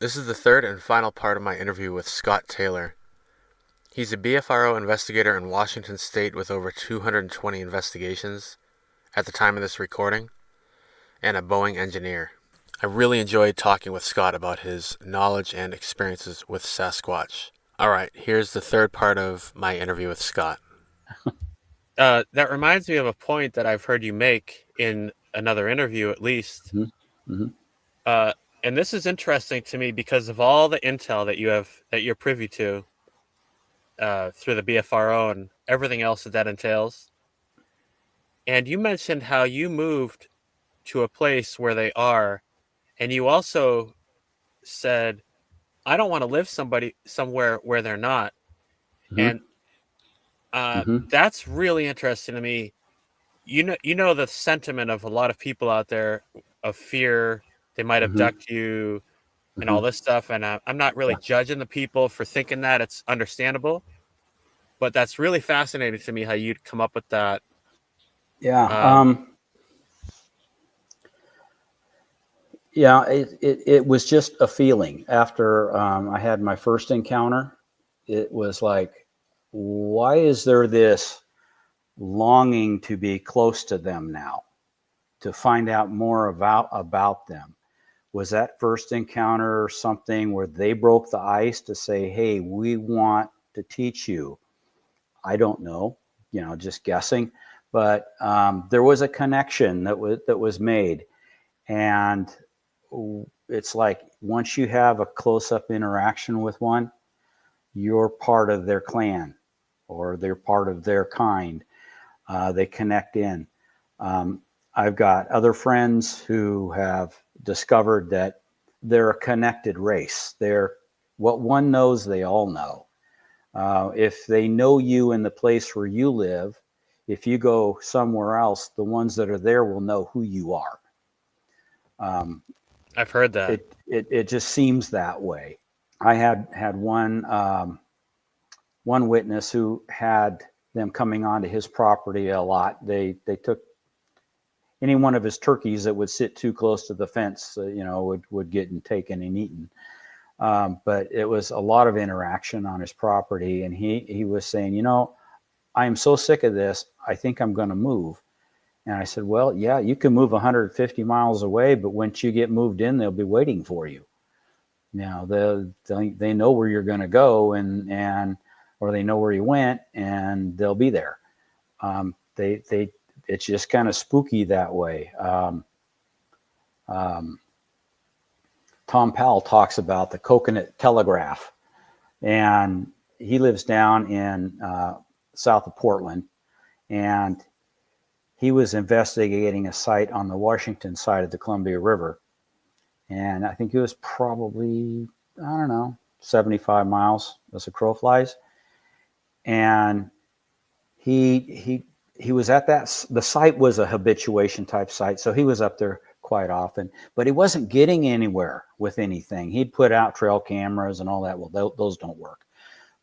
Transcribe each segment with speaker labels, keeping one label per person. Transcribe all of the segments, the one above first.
Speaker 1: This is the third and final part of my interview with Scott Taylor. He's a BFRO investigator in Washington State with over 220 investigations at the time of this recording, and a Boeing engineer. I really enjoyed talking with Scott about his knowledge and experiences with Sasquatch. Alright, here's the third part of my interview with Scott. That reminds me of a point that I've heard you make in another interview, at least.
Speaker 2: Mm-hmm.
Speaker 1: Uh, and this is interesting to me because of all the intel that you're privy to through the BFRO and everything else that entails. And you mentioned how you moved to a place where they are, and you also said, "I don't want to live somewhere where they're not."
Speaker 2: Mm-hmm.
Speaker 1: And
Speaker 2: Mm-hmm.
Speaker 1: that's really interesting to me. You know the sentiment of a lot of people out there of fear. They might
Speaker 2: Mm-hmm.
Speaker 1: abduct you and
Speaker 2: Mm-hmm.
Speaker 1: all this stuff. And I'm not really
Speaker 2: Yeah.
Speaker 1: judging the people for thinking that. It's understandable, but that's really fascinating to me how you'd come up with that.
Speaker 2: Yeah.
Speaker 1: Um,
Speaker 2: Yeah. It was just a feeling after I had my first encounter. It was like, why is there this longing to be close to them now, to find out more about them? Was that first encounter something where they broke the ice to say, "Hey, we want to teach you"? I don't know, just guessing, but there was a connection that was made, and it's like once you have a close-up interaction with one, you're part of their clan or they're part of their kind. They connect in. Um, I've got other friends who have discovered that they're a connected race. They're what one knows, they all know. If they know you in the place where you live, if you go somewhere else, the ones that are there will know who you are. Um,
Speaker 1: I've heard that.
Speaker 2: it just seems that way. I had one witness who had them coming onto his property a lot. They took any one of his turkeys that would sit too close to the fence, would get and taken and eaten. But it was a lot of interaction on his property, and he was saying, I am so sick of this. I think I'm going to move. And I said, well, yeah, you can move 150 miles away, but once you get moved in, they'll be waiting for you. Now they know where you're going to go, and or they know where you went, and they'll be there. They it's just kind of spooky that way. Um, Tom Powell talks about the coconut telegraph, and he lives down in south of Portland, and he was investigating a site on the Washington side of the Columbia River, and I think it was probably, I don't know, 75 miles as a crow flies, and he was at that. The site was a habituation type site, so he was up there quite often, but he wasn't getting anywhere with anything. He'd put out trail cameras and all that. Well, those don't work,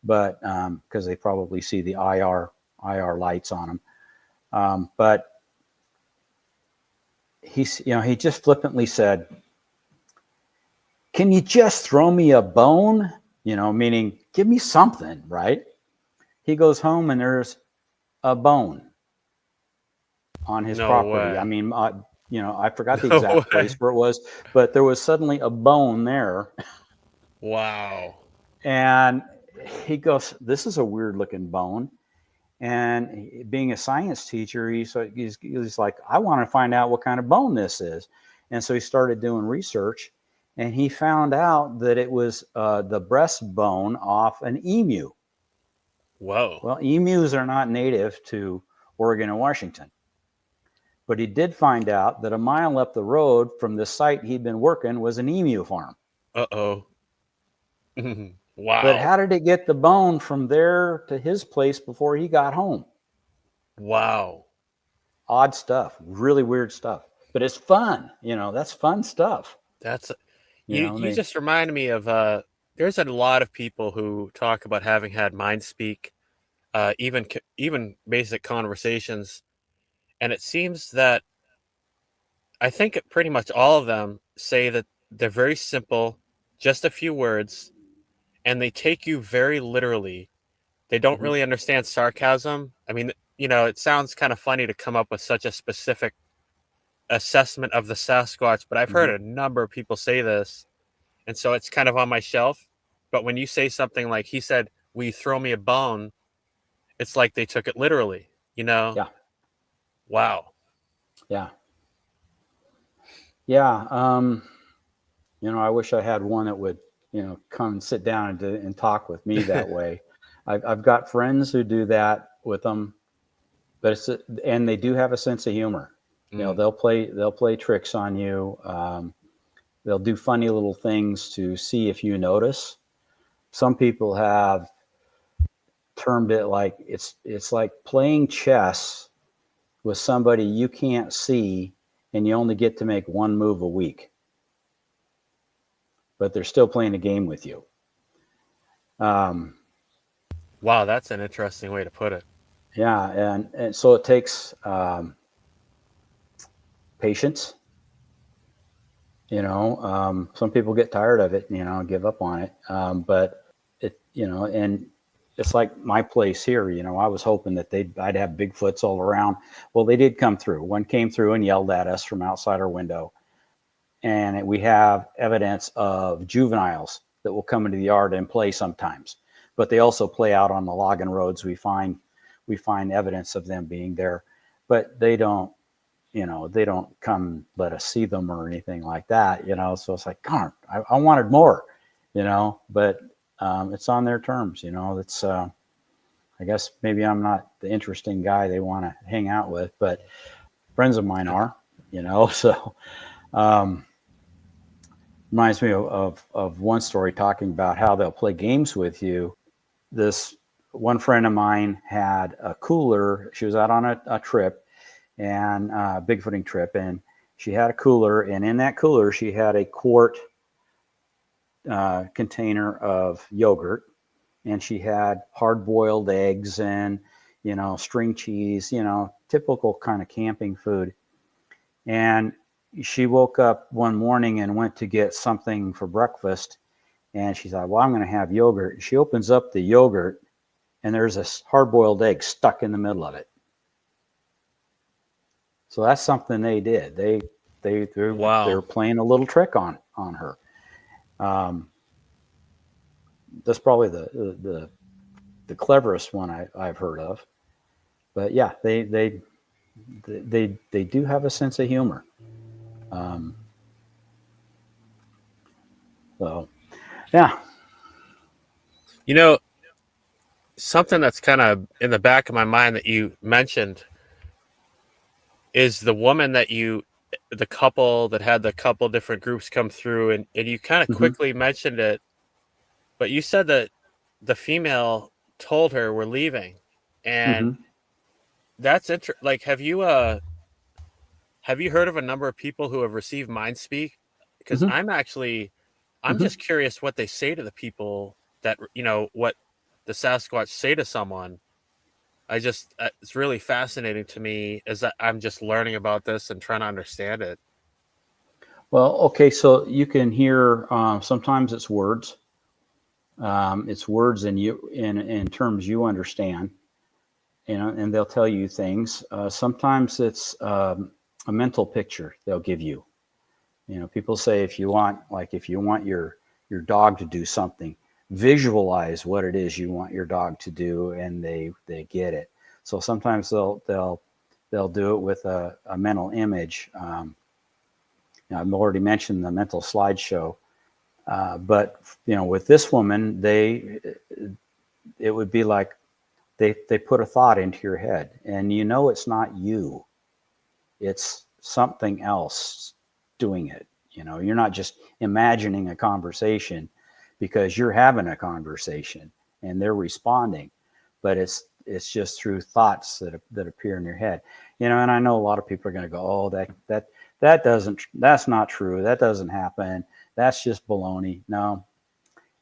Speaker 2: but because they probably see the IR lights on them. But he just flippantly said, "Can you just throw me a bone?" Meaning give me something, right? He goes home and there's a bone on his
Speaker 1: No
Speaker 2: property. I
Speaker 1: way.
Speaker 2: mean, I forgot the
Speaker 1: No
Speaker 2: exact place
Speaker 1: way.
Speaker 2: where it was, but there was suddenly a bone there.
Speaker 1: Wow.
Speaker 2: And he goes, "This is a weird looking bone." And being a science teacher, he's like, "I want to find out what kind of bone this is." And so he started doing research, and he found out that it was the breastbone off an emu.
Speaker 1: Whoa.
Speaker 2: Well, emus are not native to Oregon and Washington. But he did find out that a mile up the road from the site he'd been working was an emu farm.
Speaker 1: Uh-oh.
Speaker 2: But
Speaker 1: Wow.
Speaker 2: how did it get the bone from there to his place before he got home?
Speaker 1: Wow.
Speaker 2: Odd stuff, really weird stuff. But it's fun, that's fun stuff.
Speaker 1: That's
Speaker 2: You know,
Speaker 1: you
Speaker 2: they
Speaker 1: just reminded me of there's a lot of people who talk about having had Mindspeak, even basic conversations, and it seems that I think pretty much all of them say that they're very simple, just a few words, and they take you very literally. They don't
Speaker 2: Mhm.
Speaker 1: really understand sarcasm. I mean, it sounds kind of funny to come up with such a specific assessment of the Sasquatch, but I've heard
Speaker 2: Mhm.
Speaker 1: a number of people say this, and so it's kind of on my shelf. But when you say something like he said, "Will you throw me a bone?" It's like they took it literally.
Speaker 2: Yeah.
Speaker 1: Wow.
Speaker 2: Yeah. Yeah. I wish I had one that would, come and sit down and talk with me that way. I've got friends who do that with them, but and they do have a sense of humor.
Speaker 1: Mm.
Speaker 2: They'll play tricks on you. They'll do funny little things to see if you notice. Some people have termed it like it's like playing chess with somebody you can't see, and you only get to make one move a week, but they're still playing a game with you. Um,
Speaker 1: Wow, that's an interesting way to put it.
Speaker 2: yeah, and so it takes patience. Some people get tired of it, give up on it. But and it's like my place here. I was hoping that I'd have Bigfoots all around. Well, they did come through. One came through and yelled at us from outside our window, and we have evidence of juveniles that will come into the yard and play sometimes. But they also play out on the logging roads. We find evidence of them being there, but they don't come let us see them or anything like that. So it's like, darn, I wanted more, but it's on their terms. It's I guess maybe I'm not the interesting guy they want to hang out with, but friends of mine are. So um, reminds me of one story talking about how they'll play games with you. This one friend of mine had a cooler. She was out on a trip, and bigfooting trip, and she had a cooler, and in that cooler she had a quart container of yogurt, and she had hard-boiled eggs and string cheese, typical kind of camping food. And she woke up one morning and went to get something for breakfast, and she thought, well, I'm going to have yogurt. She opens up the yogurt, and there's a hard-boiled egg stuck in the middle of it. So that's something they did. They're
Speaker 1: Wow.
Speaker 2: playing a little trick on her. Um, that's probably the cleverest one I've heard of. But yeah, they do have a sense of humor. Um, so yeah.
Speaker 1: You know, something that's kind of in the back of my mind that you mentioned is the couple that had the couple different groups come through, and you kind of
Speaker 2: Hmm.
Speaker 1: quickly mentioned it, but you said that the female told her we're leaving. And
Speaker 2: Hmm.
Speaker 1: that's like, have you heard of a number of people who have received Mindspeak? Because
Speaker 2: Hmm.
Speaker 1: I'm
Speaker 2: Hmm.
Speaker 1: just curious what they say to the people that, what the Sasquatch say to someone. It's really fascinating to me as I'm just learning about this and trying to understand it.
Speaker 2: Well, okay, so you can hear sometimes it's words. It's words in terms you understand, and they'll tell you things. Sometimes it's a mental picture they'll give you. People say if you want your dog to do something, visualize what it is you want your dog to do, and they get it. So sometimes they'll do it with a mental image. I've already mentioned the mental slideshow, but with this woman, it would be like they put a thought into your head, and it's not you, it's something else doing it. You're not just imagining a conversation because you're having a conversation and they're responding, but it's just through thoughts that appear in your head. And I know a lot of people are going to go, oh, that's not true, that doesn't happen, that's just baloney. No,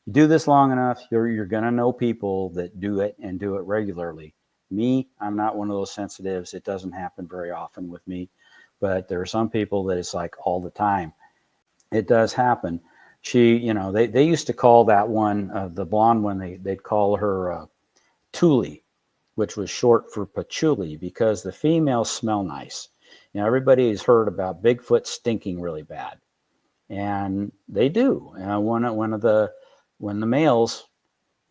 Speaker 2: you do this long enough, you're going to know people that do it and do it regularly. Me, I'm not one of those sensitives. It doesn't happen very often with me, but there are some people that it's like all the time. It does happen. They used to call that one, the blonde one, they'd call her Thule, which was short for patchouli, because the females smell nice. Everybody has heard about Bigfoot stinking really bad, and they do. When the males,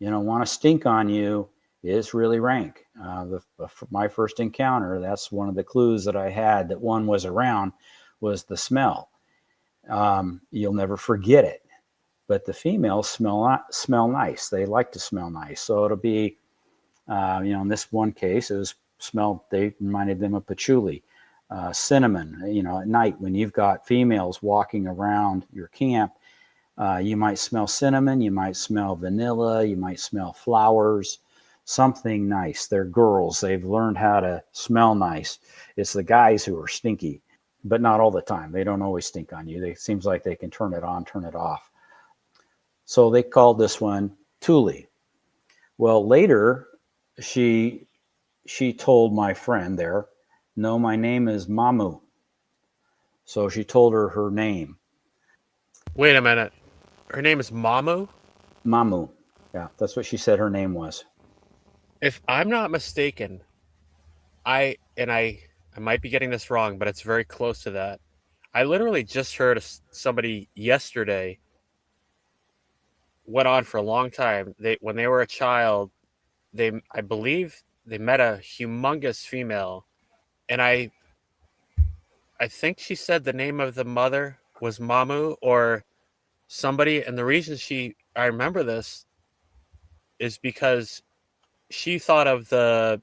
Speaker 2: want to stink on you, it's really rank. My first encounter, that's one of the clues that I had that one was around, was the smell. You'll never forget it. But the females smell nice. They like to smell nice. So it'll be, in this one case, it was they reminded them of patchouli. Cinnamon, at night when you've got females walking around your camp, you might smell cinnamon, you might smell vanilla, you might smell flowers, something nice. They're girls. They've learned how to smell nice. It's the guys who are stinky, but not all the time. They don't always stink on you. It seems like they can turn it on, turn it off. So they called this one Thule. Well, later, she told my friend there, no, my name is Mamu. So she told her name.
Speaker 1: Wait a minute. Her name is Mamu?
Speaker 2: Mamu. Yeah, that's what she said her name was.
Speaker 1: If I'm not mistaken, I might be getting this wrong, but it's very close to that. I literally just heard somebody yesterday, went on for a long time. When they were a child, I believe they met a humongous female, and I think she said the name of the mother was Mamu or somebody, and the reason I remember this is because she thought of I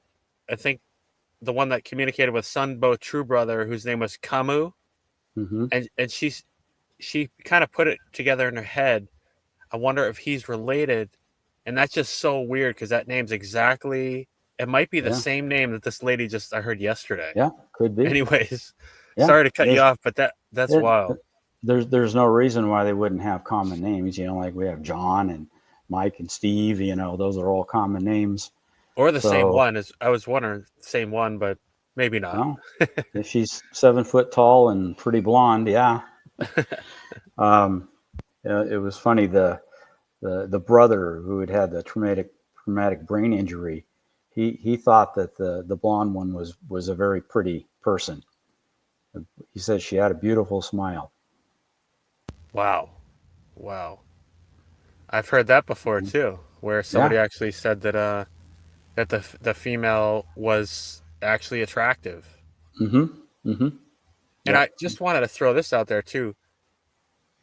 Speaker 1: think the one that communicated with Sunbo True Brother, whose name was Kamu, and she kind of put it together in her head. I wonder if he's related, and that's just so weird because that name's exactly. It might be the same name that this lady I heard yesterday.
Speaker 2: Yeah, could be.
Speaker 1: Anyways, sorry to cut you off, but that's wild.
Speaker 2: There's no reason why they wouldn't have common names. Like we have John and Mike and Steve. Those are all common names.
Speaker 1: Or the same one. I was wondering, same one, but maybe not.
Speaker 2: Well, if she's 7 foot tall and pretty blonde, yeah. It was funny. The brother who had the traumatic brain injury, he thought that the blonde one was a very pretty person. He said she had a beautiful smile.
Speaker 1: Wow. I've heard that before too, where somebody actually said that that the female was actually attractive. And I just wanted to throw this out there too.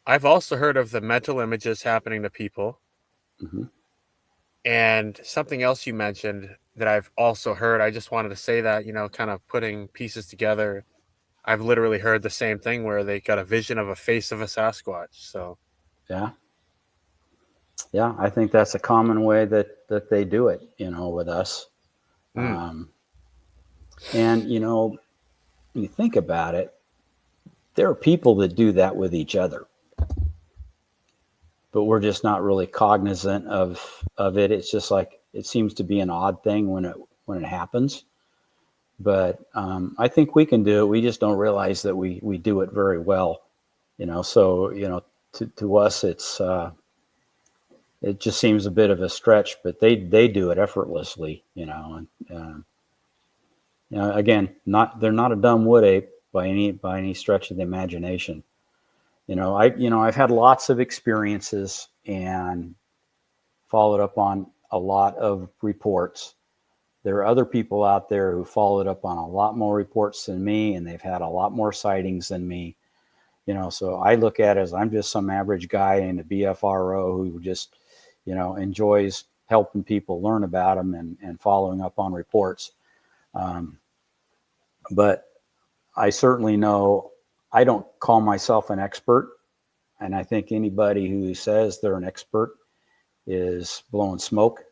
Speaker 1: I've also heard of the mental images happening to people. And something else you mentioned that I've also heard, I just wanted to say that, kind of putting pieces together. I've literally heard the same thing where they got a vision of a face of a Sasquatch. So,
Speaker 2: yeah, I think that's a common way that they do it, with us. And, you think about it, there are people that do that with each other, but we're just not really cognizant of it. It's just like, it seems to be an odd thing when it happens. But I think we can do it. We just don't realize that we do it very well, So to us, it just seems a bit of a stretch, but they do it effortlessly, And again, they're not a dumb wood ape by any stretch of the imagination. I've had lots of experiences and followed up on a lot of reports. There are other people out there who followed up on a lot more reports than me, and they've had a lot more sightings than me. So I look at it as I'm just some average guy in the BFRO who just, enjoys helping people learn about them and following up on reports. But I certainly know I don't call myself an expert. And I think anybody who says they're an expert is blowing smoke,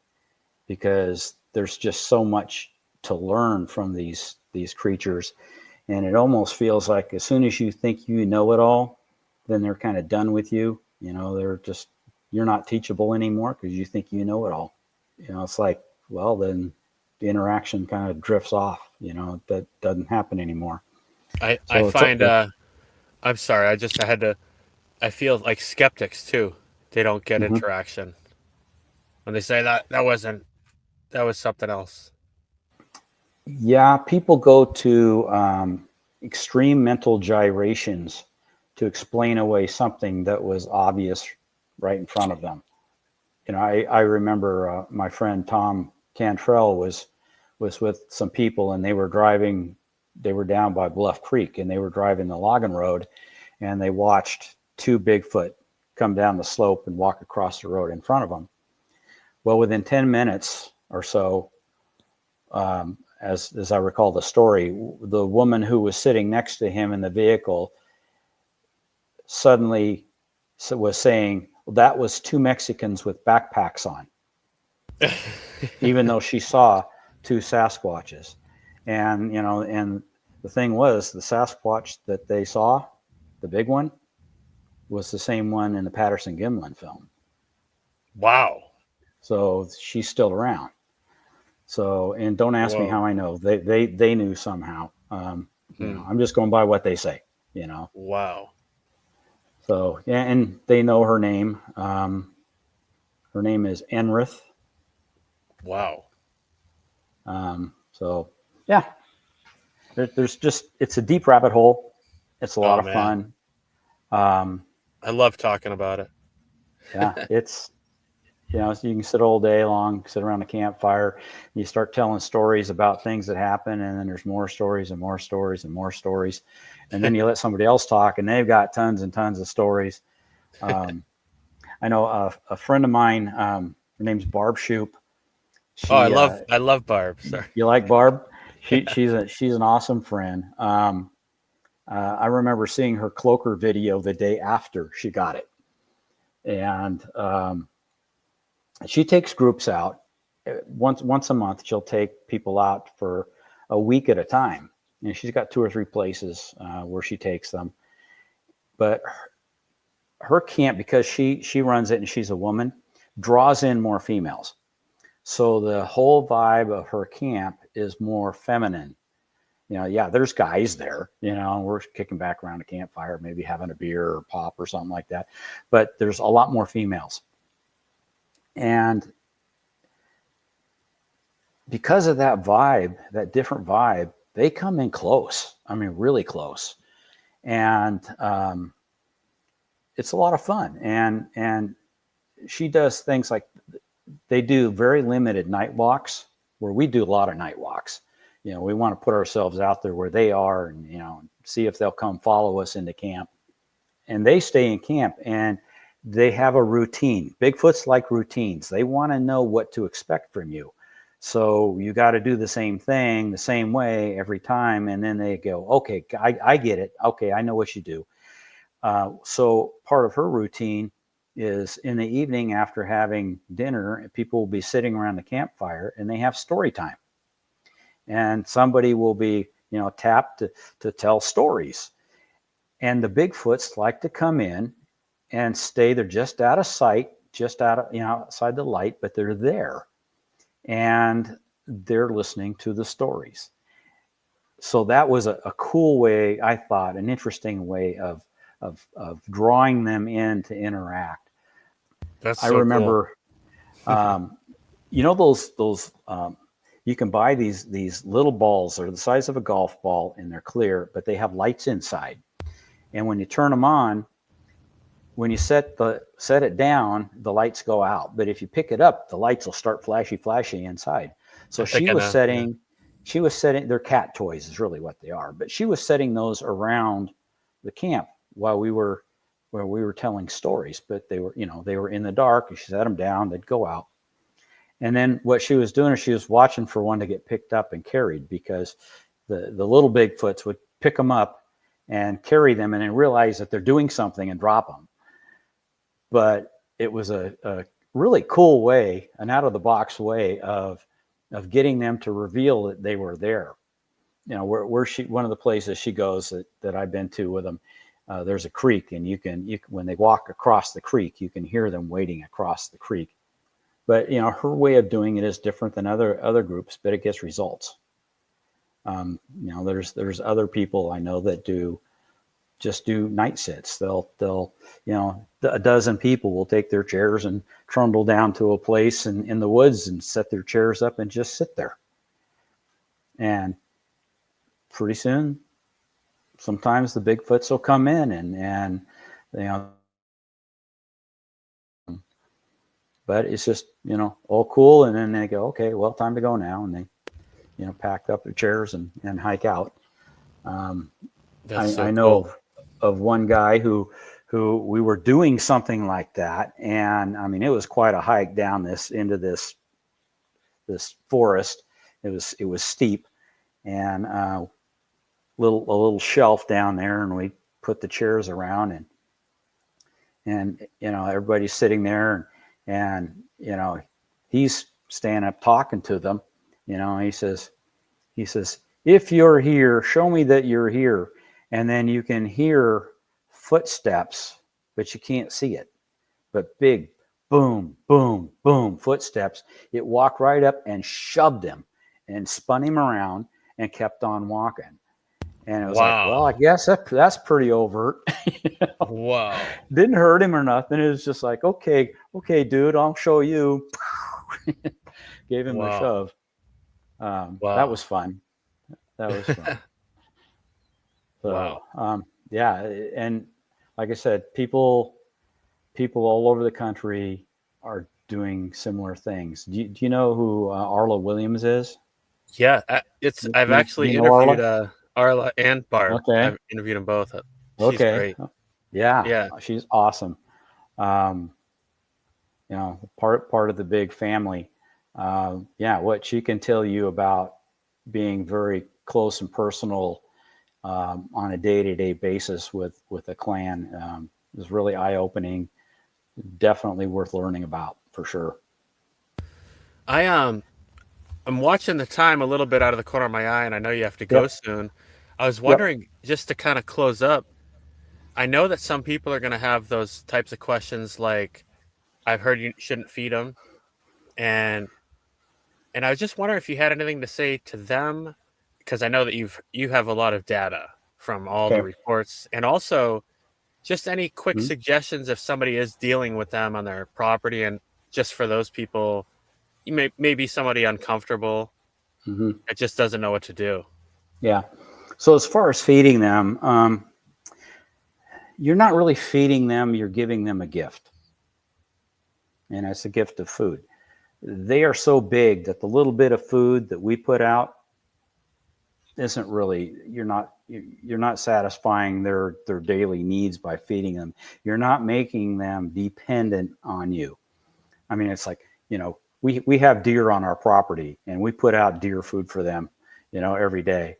Speaker 2: because there's just so much to learn from these creatures. And it almost feels like as soon as you think you know it all, then they're kind of done with you. You're not teachable anymore because you think you know it all. It's like, well, then the interaction kind of drifts off, that doesn't happen anymore.
Speaker 1: I find, I'm sorry, I had to I feel like skeptics too. They don't get
Speaker 2: Hmm.
Speaker 1: interaction when they say that was something else.
Speaker 2: Yeah, people go to extreme mental gyrations to explain away something that was obvious right in front of them. I remember my friend Tom Cantrell was with some people, and they were driving. They were down by Bluff Creek, and they were driving the logging road, and they watched two Bigfoot come down the slope and walk across the road in front of them. Well, within 10 minutes or so, as I recall the story, the woman who was sitting next to him in the vehicle suddenly was saying, well, that was two Mexicans with backpacks on, even though she saw two Sasquatches. And the thing was, the Sasquatch that they saw, the big one, was the same one in the Patterson Gimlin film.
Speaker 1: Wow.
Speaker 2: So she's still around. So, and don't ask me
Speaker 1: Whoa.
Speaker 2: how I know. They knew somehow.
Speaker 1: Hmm.
Speaker 2: I'm just going by what they say. You know.
Speaker 1: Wow.
Speaker 2: So yeah, and they know her name. Her name is Enrith.
Speaker 1: Wow.
Speaker 2: So yeah, there's just, it's a deep rabbit hole. It's a lot
Speaker 1: Oh
Speaker 2: of
Speaker 1: man.
Speaker 2: fun. Um,
Speaker 1: I love talking about it.
Speaker 2: yeah, it's, so you can sit all day long, sit around a campfire, and you start telling stories about things that happen, and then there's more stories and more stories and more stories, and then you let somebody else talk, and they've got tons and tons of stories. I know a friend of mine. Her name's Barb Shupe.
Speaker 1: Oh,
Speaker 2: She,
Speaker 1: I love Barb. Sorry.
Speaker 2: you like Barb? She's an awesome friend. I remember seeing her cloaker video the day after she got it, and she takes groups out once a month. She'll take people out for a week at a time, and she's got 2 or 3 places where she takes them. But her camp, because she runs it and she's a woman, draws in more females. So the whole vibe of her camp is more feminine. Yeah, there's guys there, we're kicking back around a campfire, maybe having a beer or pop or something like that. But there's a lot more females. And because of that vibe, that different vibe, they come in close. I mean, really close. And it's a lot of fun. And she does things like, they do very limited night walks, where we do a lot of night walks. We want to put ourselves out there where they are, and see if they'll come follow us into camp. And they stay in camp, and they have a routine. Bigfoots like routines. They want to know what to expect from you. So you got to do the same thing the same way every time. And then they go, okay, I get it. Okay, I know what you do. So part of her routine is in the evening after having dinner, people will be sitting around the campfire and they have story time. And somebody will be, tapped to tell stories. And the Bigfoots like to come in and stay there just out of sight, just out of, outside the light, but they're there. And they're listening to the stories. So that was a cool way, I thought, an interesting way of drawing them in to interact.
Speaker 1: That's
Speaker 2: I
Speaker 1: so cool.
Speaker 2: remember, those you can buy these little balls. They're the size of a golf ball, and they're clear, but they have lights inside. And when you turn them on, when you set it down, the lights go out. But if you pick it up, the lights will start flashy inside. So
Speaker 1: I think I know. Yeah.
Speaker 2: she was setting, they're cat toys is really what they are, but she was setting those around the camp while we were telling stories. But they were in the dark, and she set them down, they'd go out. And then what she was doing is she was watching for one to get picked up and carried, because the little Bigfoots would pick them up and carry them and then realize that they're doing something and drop them. But it was a really cool way, an out of the box way of getting them to reveal that they were there. Where she, one of the places she goes that I've been to with them, there's a creek, and you can when they walk across the creek, you can hear them wading across the creek. But her way of doing it is different than other groups, but it gets results. There's other people I know that do just do night sits. They'll, a dozen people will take their chairs and trundle down to a place in the woods and set their chairs up and just sit there. And pretty soon, sometimes the Bigfoots will come in and but it's just, all cool. And then they go, okay, well, time to go now. And they, pack up their chairs and hike out. I know
Speaker 1: cool.
Speaker 2: of one guy who we were doing something like that. And I mean, it was quite a hike down into this forest. It was steep, and a little shelf down there, and we put the chairs around, and everybody's sitting there, and he's standing up talking to them. He says, if you're here, show me that you're here. And then you can hear footsteps, but you can't see it. But big boom, boom, boom footsteps. It walked right up and shoved him and spun him around and kept on walking. And it was like, well, I guess that's pretty overt.
Speaker 1: Wow.
Speaker 2: Didn't hurt him or nothing. It was just like, okay, dude, I'll show you. Gave him a shove. That was fun. So, yeah. And like I said, people all over the country are doing similar things. Do you know who Arla Williams is?
Speaker 1: Yeah, I've actually interviewed Arla and Barb.
Speaker 2: Okay.
Speaker 1: I've interviewed them both. She's great.
Speaker 2: Yeah. She's awesome. Part of the big family. What she can tell you about being very close and personal on a day-to-day basis with a clan is really eye-opening. Definitely worth learning about, for sure.
Speaker 1: I'm watching the time a little bit out of the corner of my eye, and I know you have to go soon. I was wondering, just to kind of close up, I know that some people are going to have those types of questions like, I've heard you shouldn't feed them. And I was just wondering if you had anything to say to them, because I know that you have a lot of data from all the reports, and also just any quick suggestions if somebody is dealing with them on their property, and just for those people, you may be somebody uncomfortable that just doesn't know what to do.
Speaker 2: Yeah. So as far as feeding them, you're not really feeding them, you're giving them a gift. And it's a gift of food. They are so big that the little bit of food that we put out isn't really, you're not satisfying their daily needs by feeding them. You're not making them dependent on you. I mean, it's like, we have deer on our property, and we put out deer food for them, every day.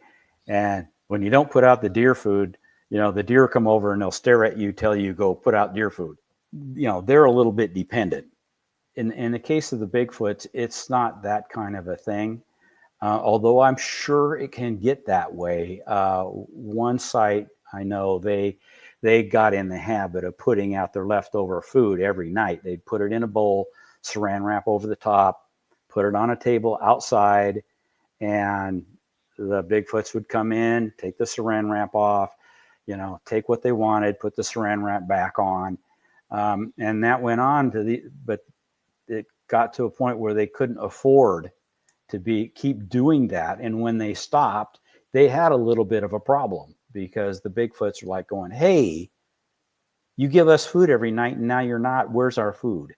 Speaker 2: And when you don't put out the deer food, the deer come over and they'll stare at you, tell you go put out deer food. They're a little bit dependent. In the case of the Bigfoots, it's not that kind of a thing. Although I'm sure it can get that way. One site, I know they got in the habit of putting out their leftover food every night. They'd put it in a bowl, saran wrap over the top, put it on a table outside, and the Bigfoots would come in, take the saran wrap off, take what they wanted, put the saran wrap back on. And that went on but it got to a point where they couldn't afford to keep doing that. And when they stopped, they had a little bit of a problem, because the Bigfoots are like going, hey, you give us food every night and now you're not, where's our food?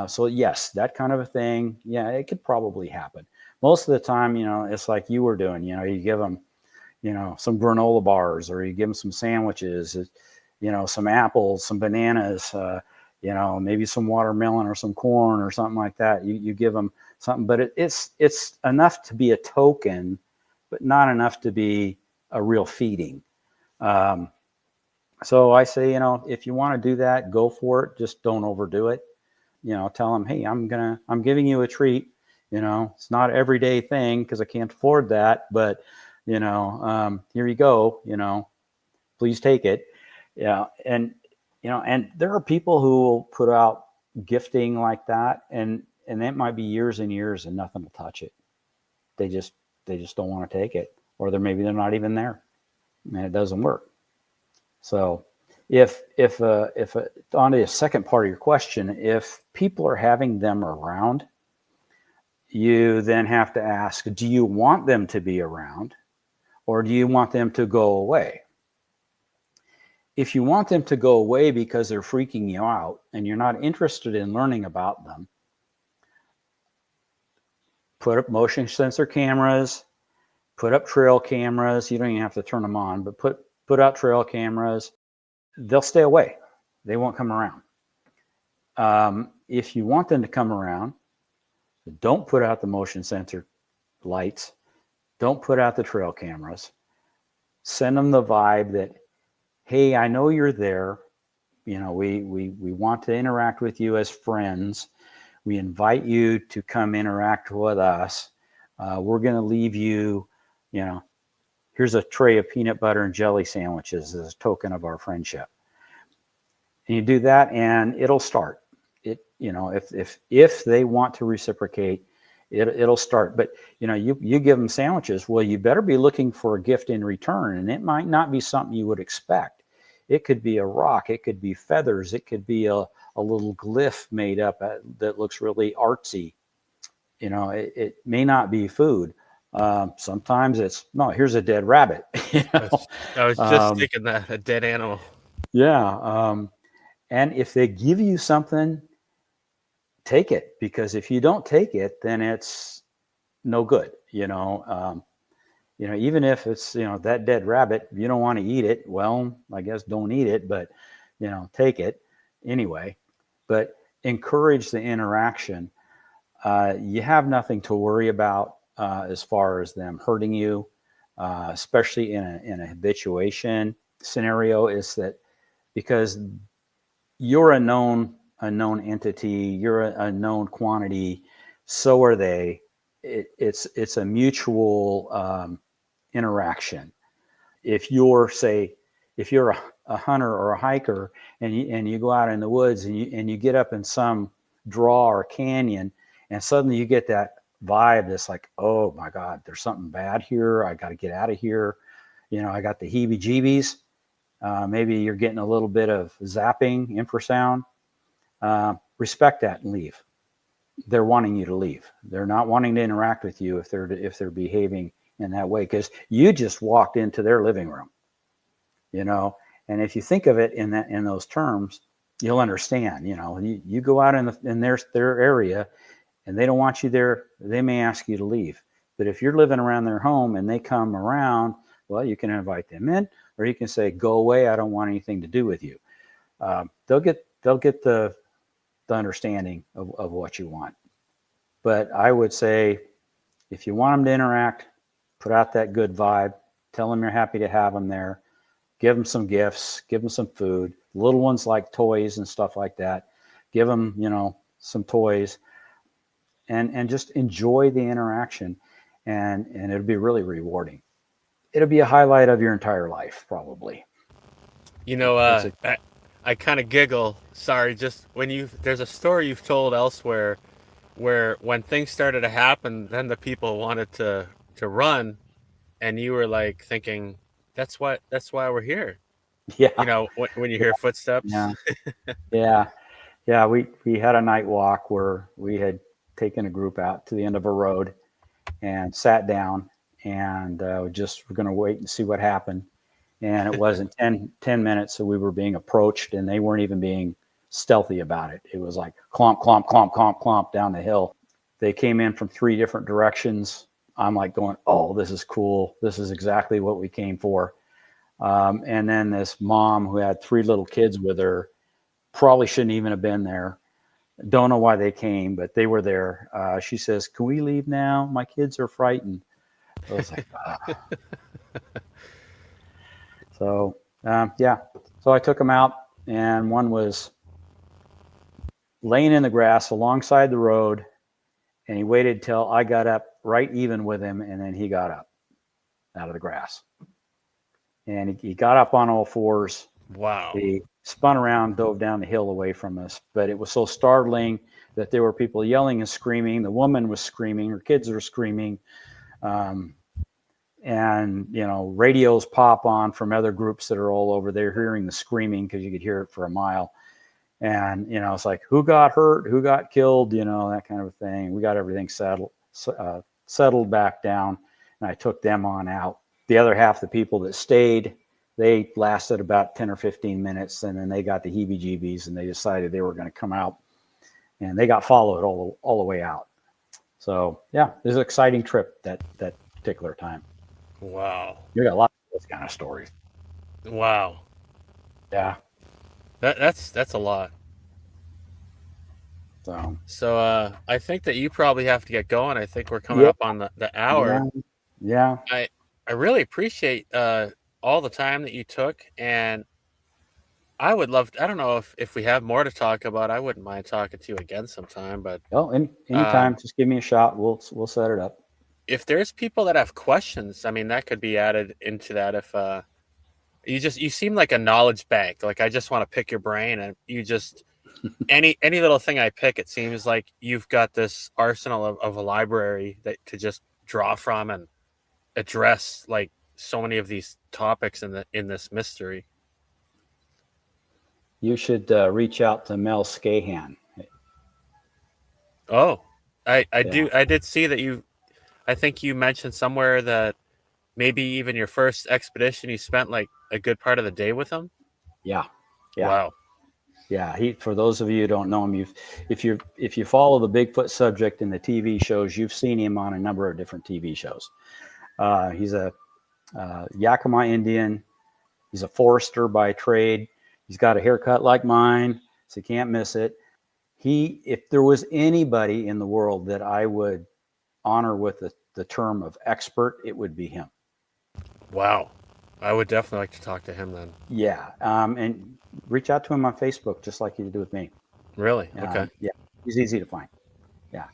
Speaker 2: So yes, that kind of a thing. Yeah, it could probably happen. Most of the time, it's like you were doing, you give them, some granola bars, or you give them some sandwiches, some apples, some bananas, maybe some watermelon or some corn or something like that. You give them something, but it's enough to be a token, but not enough to be a real feeding. So I say, if you want to do that, go for it. Just don't overdo it. Tell them, hey, I'm giving you a treat. It's not an everyday thing because I can't afford that, but here you go. Please take it. Yeah, and there are people who will put out gifting like that, and that might be years and years and nothing will touch it. They just don't want to take it, or they're not even there, and it doesn't work. So if on the second part of your question, if people are having them around, you then have to ask, do you want them to be around or do you want them to go away? If you want them to go away because they're freaking you out and you're not interested in learning about them, put up motion sensor cameras, put up trail cameras. You don't even have to turn them on, but put out trail cameras. They'll stay away. They won't come around. If you want them to come around, don't put out the motion sensor lights. Don't put out the trail cameras. Send them the vibe that, hey, I know you're there. You know, we want to interact with you as friends. We invite you to come interact with us. We're going to leave you, you know, here's a tray of peanut butter and jelly sandwiches as a token of our friendship. And you do that and it'll start. It, you know, if they want to reciprocate, it'll start. But, you know, you give them sandwiches. Well, you better be looking for a gift in return. And it might not be something you would expect. It could be a rock. It could be feathers. It could be a little glyph made up that looks really artsy. You know, it may not be food. Sometimes it's, no, here's a dead rabbit. You know?
Speaker 1: I was just thinking that, a dead animal.
Speaker 2: Yeah. And if they give you something, take it, because if you don't take it, then it's no good. You know, even if it's, you know, that dead rabbit, you don't want to eat it. Well, I guess don't eat it, but, you know, take it anyway. But encourage the interaction. You have nothing to worry about as far as them hurting you, especially in a habituation scenario. Is that because you're a known entity, you're a known quantity, so are they. It's a mutual interaction. If you're a hunter or a hiker and you go out in the woods and you get up in some draw or canyon and suddenly you get that vibe that's like, oh my God, there's something bad here. I got to get out of here. You know, I got the heebie-jeebies. Maybe you're getting a little bit of zapping, infrasound. Respect that and leave. They're wanting you to leave. They're not wanting to interact with you if they're behaving in that way, because you just walked into their living room. You know, and if you think of it in those terms, you'll understand. You know, you go out in their area, and they don't want you there. They may ask you to leave. But if you're living around their home and they come around, well, you can invite them in, or you can say, "Go away. I don't want anything to do with you." They'll get the understanding of what you want. But I would say, if you want them to interact, put out that good vibe. Tell them you're happy to have them there. Give them some gifts. Give them some food. Little ones like toys and stuff like that. Give them, you know, some toys, and just enjoy the interaction, and it'll be really rewarding. It'll be a highlight of your entire life, probably.
Speaker 1: You know, I kind of giggle. Sorry, just when there's a story you've told elsewhere where when things started to happen, then the people wanted to run, and you were like thinking, that's why we're here.
Speaker 2: Yeah.
Speaker 1: You know, when you hear footsteps.
Speaker 2: Yeah. We had a night walk where we had taken a group out to the end of a road and sat down, and we're going to wait and see what happened. And it wasn't 10 minutes, so we were being approached, and they weren't even being stealthy about it. It was like clomp, clomp, clomp, clomp, clomp down the hill. They came in from 3 different directions. I'm like going, oh, this is cool. This is exactly what we came for. And then this mom who had 3 little kids with her, probably shouldn't even have been there. Don't know why they came, but they were there. She says, "Can we leave now? My kids are frightened." I was like, So, yeah. So I took them out, and one was laying in the grass alongside the road, and he waited till I got up right even with him, and then he got up out of the grass. And he got up on all 4s.
Speaker 1: Wow.
Speaker 2: He spun around, dove down the hill away from us. But it was so startling that there were people yelling and screaming. The woman was screaming. Her kids were screaming. and radios pop on from other groups that are all over there, hearing the screaming because you could hear it for a mile. And it's like, who got hurt, who got killed, that kind of a thing. We got everything settled back down, and I took them on out. The other half, the people that stayed, they lasted about 10 or 15 minutes, and then they got the heebie-jeebies, and they decided they were going to come out, and they got followed all the way out. So yeah, it was an exciting trip that particular time.
Speaker 1: Wow.
Speaker 2: You got a lot of those kind of stories.
Speaker 1: Wow.
Speaker 2: Yeah.
Speaker 1: That's a lot. So I think that you probably have to get going. I think we're coming up on the hour.
Speaker 2: Yeah.
Speaker 1: I really appreciate all the time that you took, and I would love I don't know if we have more to talk about. I wouldn't mind talking to you again sometime, but
Speaker 2: anytime, just give me a shot. We'll set it up.
Speaker 1: If there's people that have questions, I mean, that could be added into that. If you seem like a knowledge bank. Like, I just want to pick your brain, and you just any little thing I pick, it seems like you've got this arsenal of a library that to just draw from and address like so many of these topics in this mystery.
Speaker 2: You should reach out to Mel Scahan.
Speaker 1: Oh, I did see that I think you mentioned somewhere that maybe even your first expedition, you spent like a good part of the day with him.
Speaker 2: Yeah.
Speaker 1: Wow.
Speaker 2: Yeah. For those of you who don't know him, if you follow the Bigfoot subject in the TV shows, you've seen him on a number of different TV shows. He's a Yakima Indian. He's a forester by trade. He's got a haircut like mine, so you can't miss it. If there was anybody in the world that I would honor with the term of expert, it would be him.
Speaker 1: Wow. I would definitely like to talk to him then.
Speaker 2: Yeah. And reach out to him on Facebook, just like you did with me.
Speaker 1: Really? Okay.
Speaker 2: Yeah. He's easy to find. Yeah.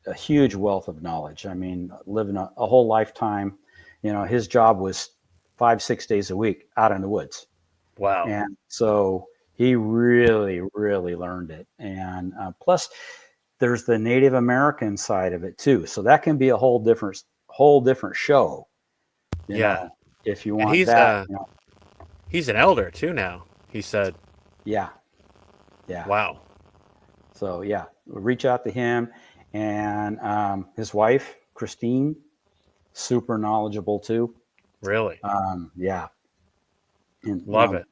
Speaker 2: A huge wealth of knowledge. I mean, living a whole lifetime, his job was 5-6 days a week out in the woods.
Speaker 1: Wow.
Speaker 2: And so he really, really learned it. And plus, there's the Native American side of it too. So that can be a whole different show. You know, if you want that.
Speaker 1: He's an elder too now, he said.
Speaker 2: Yeah.
Speaker 1: Wow.
Speaker 2: So yeah, reach out to him, and his wife, Christine, super knowledgeable too.
Speaker 1: Really?
Speaker 2: Yeah. And,
Speaker 1: love it.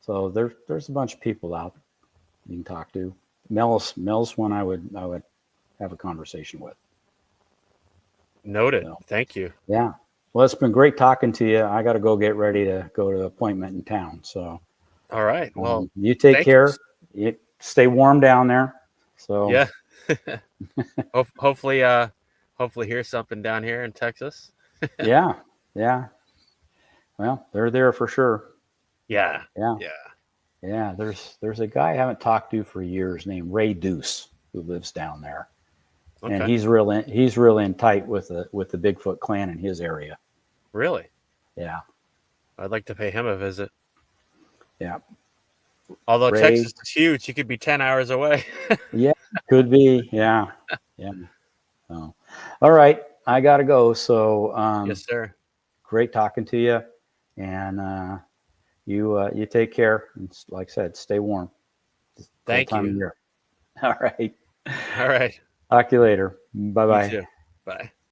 Speaker 2: So there's a bunch of people out you can talk to. Mel's one I would have a conversation with.
Speaker 1: Noted. So, thank you.
Speaker 2: Yeah. Well, it's been great talking to you. I got to go get ready to go to an appointment in town. So.
Speaker 1: All right. Well,
Speaker 2: you take care. You stay warm down there. So.
Speaker 1: Yeah. hopefully hear something down here in Texas.
Speaker 2: Yeah. Well, they're there for sure.
Speaker 1: Yeah.
Speaker 2: There's a guy I haven't talked to for years named Ray Deuce who lives down there, and he's really in tight with the Bigfoot clan in his area.
Speaker 1: Really?
Speaker 2: Yeah.
Speaker 1: I'd like to pay him a visit.
Speaker 2: Yeah.
Speaker 1: Although Texas is huge, he could be 10 hours away.
Speaker 2: Yeah, could be. Yeah. So, all right, I gotta go. So.
Speaker 1: Yes, sir.
Speaker 2: Great talking to you, and you take care. And like I said, stay warm.
Speaker 1: Thank you.
Speaker 2: All right.
Speaker 1: All right.
Speaker 2: Talk to you later. Bye-bye.
Speaker 1: You too. Bye.